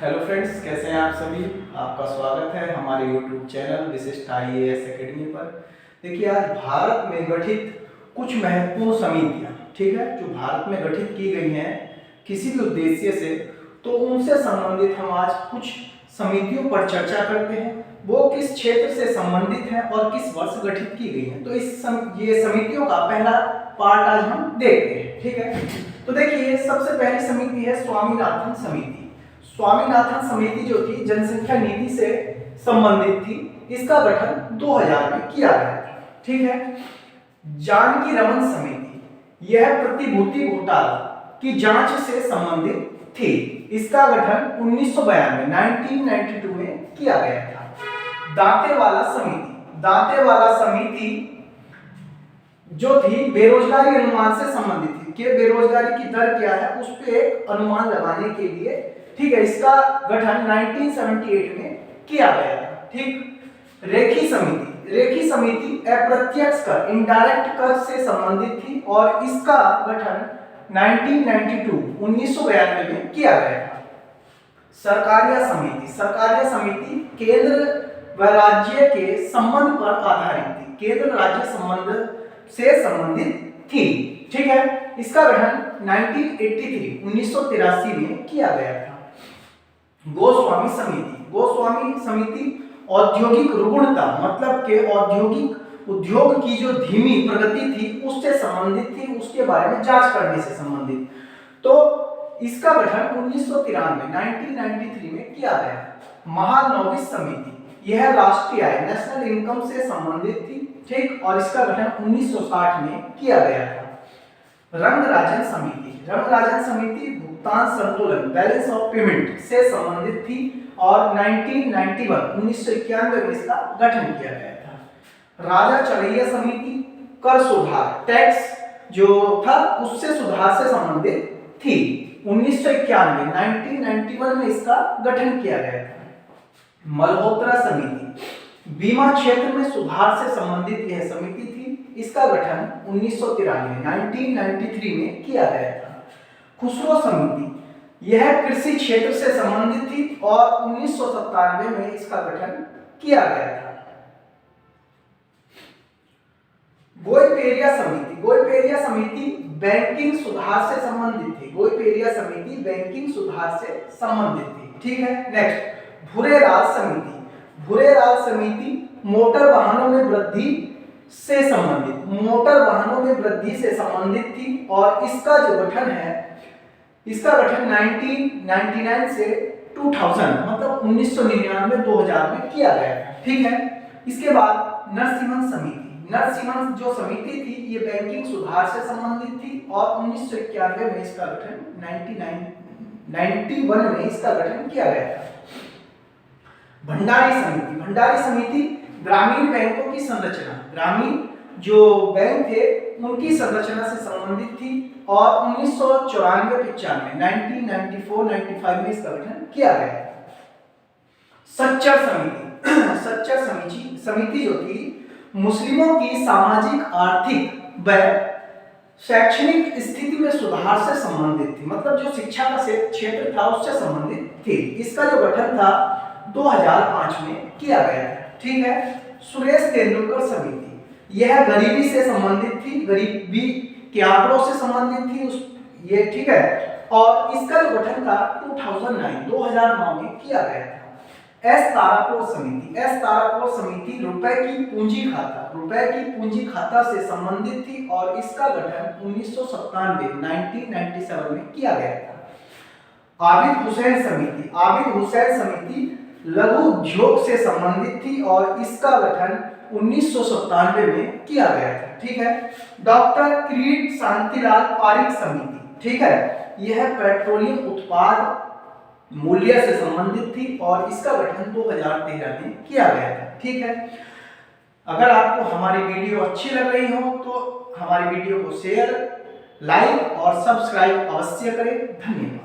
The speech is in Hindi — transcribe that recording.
हेलो फ्रेंड्स, कैसे हैं आप सभी। आपका स्वागत है हमारे यूट्यूब चैनल विशिष्ट IAS एकेडमी पर। देखिए, आज भारत में गठित कुछ महत्वपूर्ण समितियां, ठीक है, जो भारत में गठित की गई हैं किसी भी उद्देश्य से, तो उनसे संबंधित हम आज कुछ समितियों पर चर्चा करते हैं। वो किस क्षेत्र से संबंधित हैं और किस वर्ष गठित की गई हैं। तो ये समितियों का पहला पार्ट आज हम देखते हैं, ठीक है। तो देखिए, सबसे पहली समिति है स्वामीनाथन समिति। स्वामीनाथन समिति जो थी जनसंख्या नीति से संबंधित थी। इसका गठन 2000 में किया गया था, ठीक है। जानकी रमन समिति, यह प्रतिभूति घोटाला की जांच से संबंधित थी। इसका गठन 1992 में किया गया था। दांतेवाला समिति जो थी बेरोजगारी अनुमान से संबंधित थी कि बेरोजगारी की दर क्या है, उस पर एक अनुमान लगाने के लिए, ठीक है। इसका गठन 1978 में किया गया था, ठीक। रेखी समिति अप्रत्यक्ष कर इंडायरेक्ट कर से संबंधित थी और इसका गठन 1992 में किया गया था। सरकारिया समिति केंद्र व राज्य के संबंध पर आधारित थी, केंद्र राज्य संबंध से संबंधित थी, ठीक है। इसका गठन 1983 में किया गया था। गोस्वामी समिति औद्योगिक रुग्णता, मतलब के उद्योग की जो धीमी प्रगति थी उससे संबंधित थी, उसके बारे में जांच करने से संबंधित। तो इसका गठन 1993 में किया गया। महालनोबिस समिति, यह राष्ट्रीय आय नेशनल इनकम से संबंधित थी, ठीक, और इसका गठन 1960 में किया गया था। रंगराजन समिति भुगतान संतुलन बैलेंस ऑफ पेमेंट से संबंधित थी और 1991 में इसका गठन किया गया था। राजा चरैया समिति कर सुधार टैक्स जो था उससे सुधार से संबंधित थी। 1991 में इसका गठन किया गया था। मल्होत्रा समिति बीमा क्षेत्र में सुधार से संबंधित यह समिति थी। इसका गठन 1993 में किया गया था। खुसरो समिति, यह कृषि क्षेत्र से संबंधित थी और 1997 में इसका गठन किया गया था। गोइपेरिया समिति बैंकिंग सुधार से संबंधित थी। गोइपेरिया समिति बैंकिंग सुधार से संबंधित थी, ठीक है। नेक्स्ट, भुरेराल समिति मोटर वाहनों में वृद्धि से संबंधित थी और इसका जो गठन है, इसका गठन 1999 से 2000 मतलब 1999-2000 में किया गया था, ठीक है। इसके बाद नरसिम्हन जो समिति थी ये बैंकिंग सुधार से संबंधित थी और 1991 में इसका गठन 91 में इसका गठन किया गया था। भंडारी समिति ग्रामीण बैंकों की संरचना, ग्रामीण जो बैंक थे उनकी संरचना से संबंधित थी और 1994-95 में इसका गठन किया गया। सच्चर समिति जो थी मुस्लिमों की सामाजिक, आर्थिक व शैक्षणिक स्थिति में सुधार से संबंधित थी, मतलब जो शिक्षा का क्षेत्र था उससे संबंधित थी। इसका जो गठन था 2005 में किया गया था, ठीक है। सुरेश तेंदुलकर समिति, यह गरीबी से संबंधित थी, गरीबी के आंकड़ों से संबंधित थी ये, ठीक है। और इसका जो गठन था 2009 में किया गया था। एस तारापुर समिति रुपए की पूंजी खाता से संबंधित थी और इसका गठन 1997 में किया गया था। आबिद हुसैन समिति लघु उद्योग से संबंधित थी और इसका गठन 1997 में किया गया था, ठीक है। डॉक्टर किरीट शांतिलाल पारिक समिति, ठीक है, यह पेट्रोलियम उत्पाद मूल्य से संबंधित थी और इसका गठन 2013 में किया गया था, ठीक है। अगर आपको हमारी वीडियो अच्छी लग रही हो तो हमारी वीडियो को शेयर, लाइक और सब्सक्राइब अवश्य करें। धन्यवाद।